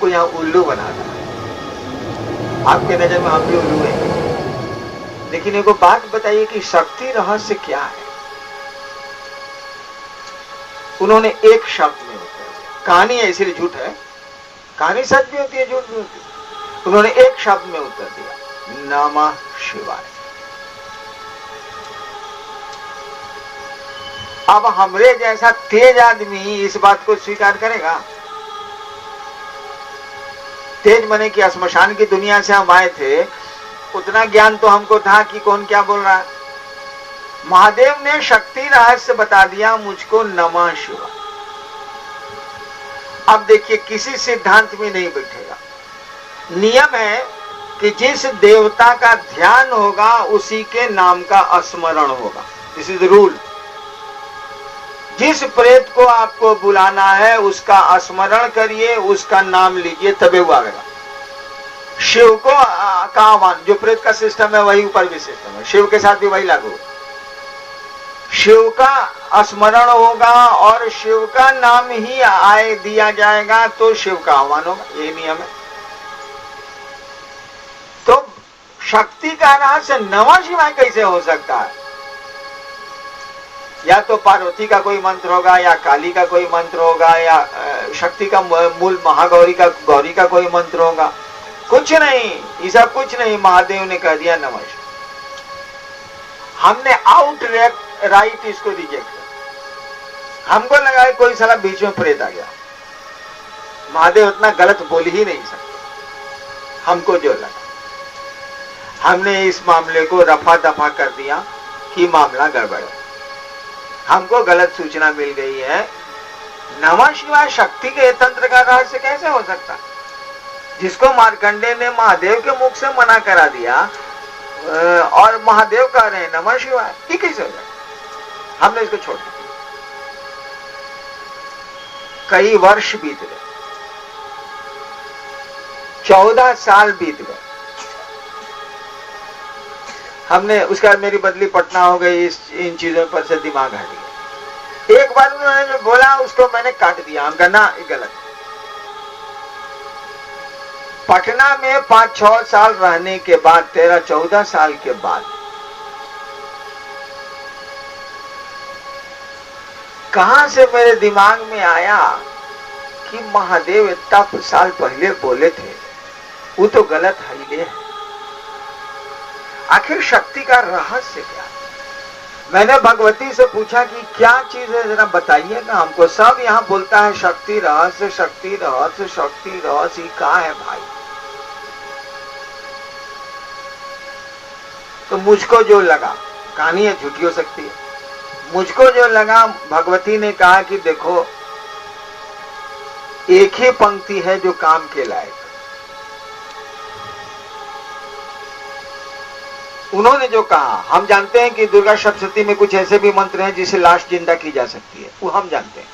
हमको यहाँ उल्लू बना रहा है। आपके नजर में हम भी उल्लू हैं। लेकिन एगो बात बताइए कि शक्ति रहस्य क्या है? उन्होंने एक शब्द में उत्तर दिया। कहानी है इसलिए झूठ है, कहानी सच भी होती है, झूठ भी होती है। उन्होंने एक शब्द में उत्तर दिया, नमः शिवाय। अब हमरे जैसा तेज आदमी इस बात को स्वीकार करेगा? तेज मने कि श्मशान की दुनिया से हम आए थे, उतना ज्ञान तो हमको था कि कौन क्या बोल रहा है। महादेव ने शक्ति रहस्य बता दिया मुझको, नमः शिवाय। अब देखिए, किसी सिद्धांत में नहीं बैठेगा। नियम है कि जिस देवता का ध्यान होगा उसी के नाम का स्मरण होगा। This is rule. जिस प्रेत को आपको बुलाना है उसका स्मरण करिए, उसका नाम लीजिए, तबे वो आएगा। शिव को का आह्वान, जो प्रेत का सिस्टम है वही ऊपर भी सिस्टम है, शिव के साथ भी वही लागू। शिव का स्मरण होगा और शिव का नाम ही आए दिया जाएगा तो शिव का आह्वान होगा, ये नियम है। तो शक्ति का रहस्य नमः शिवाय कैसे हो सकता है? या तो पार्वती का कोई मंत्र होगा, या काली का कोई मंत्र होगा, या शक्ति का मूल महागौरी का कोई मंत्र होगा। कुछ नहीं, ये सब कुछ नहीं। महादेव ने कह दिया नमः शिवाय। हमने आउट राइट इसको रिजेक्ट कर। हमको लगा है कोई साला बीच में प्रेत आ गया। महादेव उतना गलत बोल ही नहीं सकते। हमको जो लगा, हमने इस मामले को रफा दफा कर दिया कि मामला गड़बड़ है। हमको गलत सूचना मिल गई है। नमः शिवाय शक्ति के तंत्र का रहस्य कैसे हो सकता? जिसको मार्कंडे ने महादेव के मुख से मना करा दिया और महादेव कह रहे हैं नमः शिवाय, ये कैसे हो जाए? हमने इसको छोड़ दिया। कई वर्ष बीत गए, 14 साल बीत गए। हमने उसके बाद मेरी बदली पटना हो गई, इन चीजों पर से दिमाग हट गया। एक बार उन्होंने जो बोला उसको मैंने काट दिया। हम कहना ये गलत। पटना में 5-6 साल रहने के बाद, 13-14 साल के बाद, कहां से मेरे दिमाग में आया कि महादेव इतना साल पहले बोले थे, वो तो गलत है। ये आखिर शक्ति का रहस्य क्या? मैंने भगवती से पूछा कि क्या चीज है, जरा बताइएगा हमको। सब यहाँ बोलता है शक्ति रहस्य, शक्ति रहस्य, शक्ति रहस्य। क्या है भाई? तो मुझको जो लगा, कहानी है झूठी हो सकती है, मुझको जो लगा, भगवती ने कहा कि देखो, एक ही पंक्ति है जो काम के लायक। उन्होंने जो कहा, हम जानते हैं कि दुर्गा सप्तशती में कुछ ऐसे भी मंत्र हैं जिसे लाश जिंदा की जा सकती है, वो हम जानते हैं।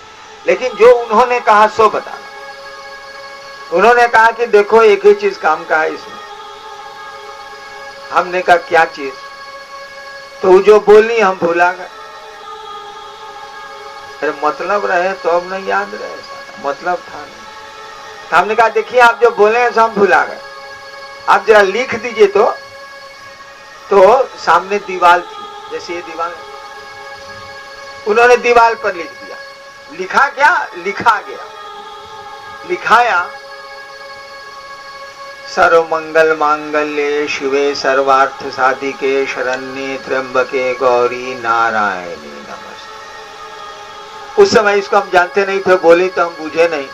लेकिन जो उन्होंने कहा सो बता। उन्होंने कहा कि देखो, एक ही चीज काम का है इसमें। हमने कहा क्या चीज? तो जो बोली हम भूला गए। अरे मतलब रहे तो अब नहीं याद रहे, मतलब था नहीं। तो हमने कहा देखिए, आप जो बोले हैं हम भूला गए, आप जरा लिख दीजिए। तो सामने दीवार थी, जैसे ये दीवार, उन्होंने दीवार पर लिख दिया। लिखा क्या? लिखा गया, लिखाया, सर्व मंगल मांगल्ये शिवे सर्वार्थ साधिके शरण्ये त्र्यंबके गौरी नारायणी नमस्ते। उस समय इसको हम जानते नहीं थे, बोली तो हम बूझे नहीं,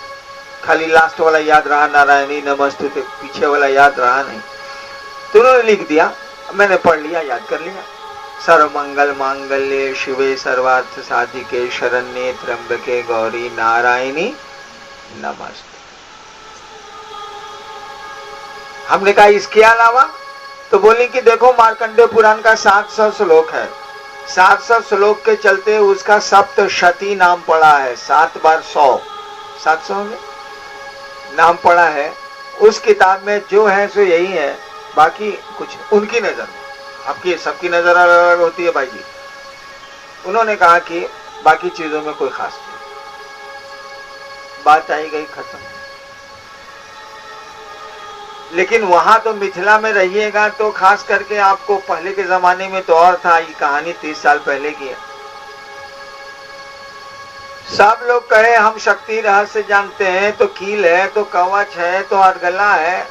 खाली लास्ट वाला याद रहा, नारायणी नमस्ते, तो पीछे वाला याद रहा नहीं। तो उन्होंने लिख दिया, मैंने पढ़ लिया, याद कर लिया। सर्व मंगल मांगल्ये शिवे सर्वार्थ साधिके शरण्ये त्र्यंबके गौरी नारायणी नमस्ते। हमने कहा इसके अलावा? तो बोली कि देखो, मार्कंडेय पुराण का 700 श्लोक है। 700 श्लोक के चलते उसका सप्तशती नाम पड़ा है। 7 बार 100, 700 में नाम पड़ा है। उस किताब में जो है सो यही है, बाकी कुछ उनकी नजर में। आपकी सबकी नजर अलग होती है भाई जी। उन्होंने कहा कि बाकी चीजों में कोई खास नहीं। बात आई गई, खत्म। लेकिन वहां तो मिथिला में रहिएगा तो खास करके आपको पहले के जमाने में तो और था, ये कहानी 30 साल पहले की है। सब लोग कहे हम शक्ति रहस्य जानते हैं, तो कील है, तो कवच है, तो अर्गला है।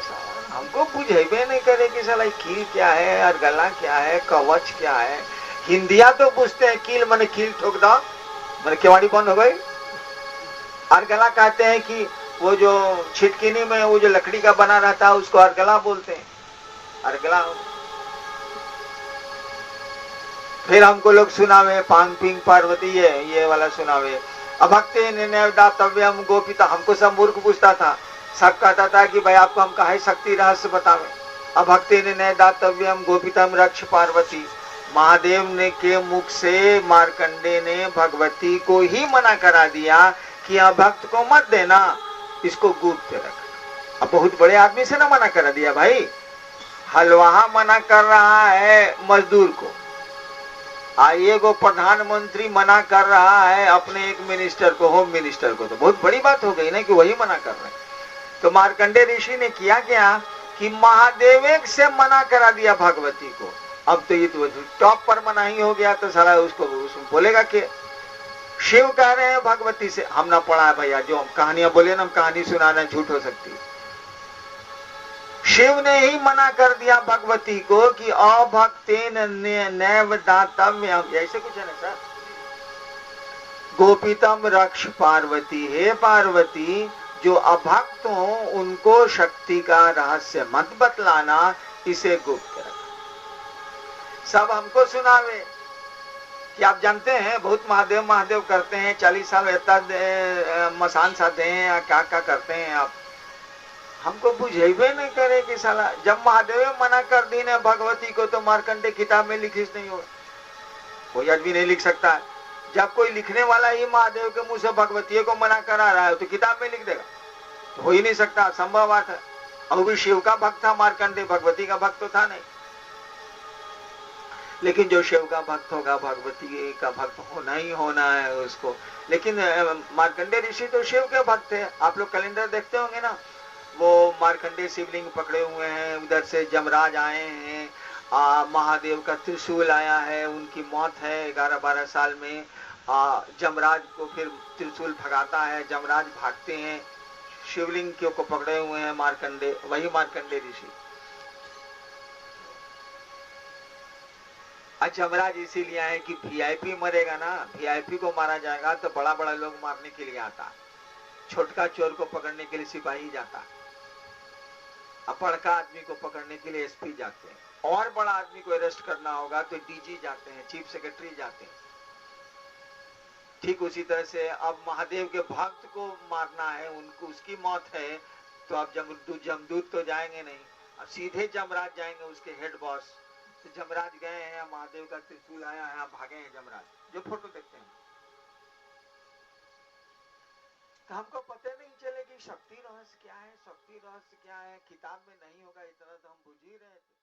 हमको बुझेबे नहीं करे कि साला कील क्या है, अर्गला क्या है, कवच क्या है। हिंदिया तो पूछते हैं, कील माने कील ठोक दो, माने केवाड़ी बंद हो गई। अर्गला कहते हैं कि वो जो छिटकिनी में वो जो लकड़ी का बना रहता है उसको अर्गला बोलते हैं, अर्गला। फिर हमको लोग सुनावे पांग पिंग पार्वती, ये वाला सुनावे। अभक्ते दातव्यम गोपिता, हमको सब मूर्ख पूछता था, सब कहता था कि भाई आपको हम कहे शक्ति रहस्य बतावे। अभक्ते दातव्यम गोपितम रक्ष पार्वती, महादेव ने के मुख से मार्कंडे ने भगवती को ही मना करा दिया कि अभक्त को मत देना, इसको गुप्त रख। अब बहुत बड़े आदमी से ना मना करा दिया भाई, हलवाहा मना कर रहा है मजदूर को, आइए को प्रधानमंत्री मना कर रहा है अपने एक मिनिस्टर को, होम मिनिस्टर को, तो बहुत बड़ी बात हो गई ना कि वही मना कर रहे हैं। तो मार्कंडे ऋषि ने किया क्या कि महादेव से मना करा दिया भगवती को। अब तो ये तो टॉप पर मना ही हो गया, तो सारा उसको बोलेगा कि शिव कह रहे हैं भगवती से, हम ना पढ़ा है भैया, जो कहानियां बोले ना, हम कहानी सुनाना झूठ हो सकती है। शिव ने ही मना कर दिया भगवती को कि अभक्तेन नैव दातव्यम, ऐसे कुछ है ना सर, गोपितम रक्ष पार्वती, हे पार्वती जो अभक्त हो उनको शक्ति का रहस्य मत बतलाना, इसे गुप्त रख। सब हमको सुनावे कि आप जानते हैं बहुत महादेव महादेव करते हैं, 40 साल मसान साधे हैं या क्या क्या करते हैं आप, हमको बुझेबे नहीं करे कि साला जब महादेव मना कर दी ने भगवती को, तो मार्कंडे किताब में लिखिस नहीं होगा, कोई आदमी नहीं लिख सकता है। जब कोई लिखने वाला ही महादेव के मुंह से भगवती को मना करा रहा है तो किताब में लिख देगा, तो हो ही नहीं सकता, असंभव बात है। और भी शिव का भक्त था मार्कंडे, भगवती का भक्त तो था नहीं। लेकिन जो शिव का भक्त होगा भगवती का भक्त होना ही होना है उसको। लेकिन मार्कंडे ऋषि तो शिव के भक्त है, आप लोग कैलेंडर देखते होंगे ना, वो मार्कंडे शिवलिंग पकड़े हुए हैं, उधर से जमराज आए हैं, महादेव का त्रिशूल आया है, उनकी मौत है 11-12 साल में, जमराज को फिर त्रिशूल भगाता है, जमराज भागते हैं, शिवलिंग को पकड़े हुए हैं मार्कंडे, वही मार्कंडे ऋषि। जमराज इसीलिए आए कि वीआईपी मरेगा ना, वीआईपी को मारा जाएगा तो बड़ा बड़ा लोग मारने के लिए आता, छोटका चोर को पकड़ने के लिए सिपाही जाता, बड़का आदमी को पकड़ने के लिए एसपी जाते हैं, और बड़ा आदमी को अरेस्ट करना होगा तो डीजी जाते हैं, चीफ सेक्रेटरी जाते हैं। ठीक उसी तरह से अब महादेव के भक्त को मारना है, उनको उसकी मौत है, तो अब जमदूत तो जाएंगे नहीं, अब सीधे जमराज जाएंगे, उसके हेड बॉस। तो जमराज गए हैं, महादेव का त्रिशूल आया है, भागे हैं जमराज, जो फोटो देखते हैं। तो हमको पता नहीं चले कि शक्ति रहस्य क्या है, शक्ति रहस्य क्या है, किताब में नहीं होगा, इतना तो हम बुझ ही रहे थे।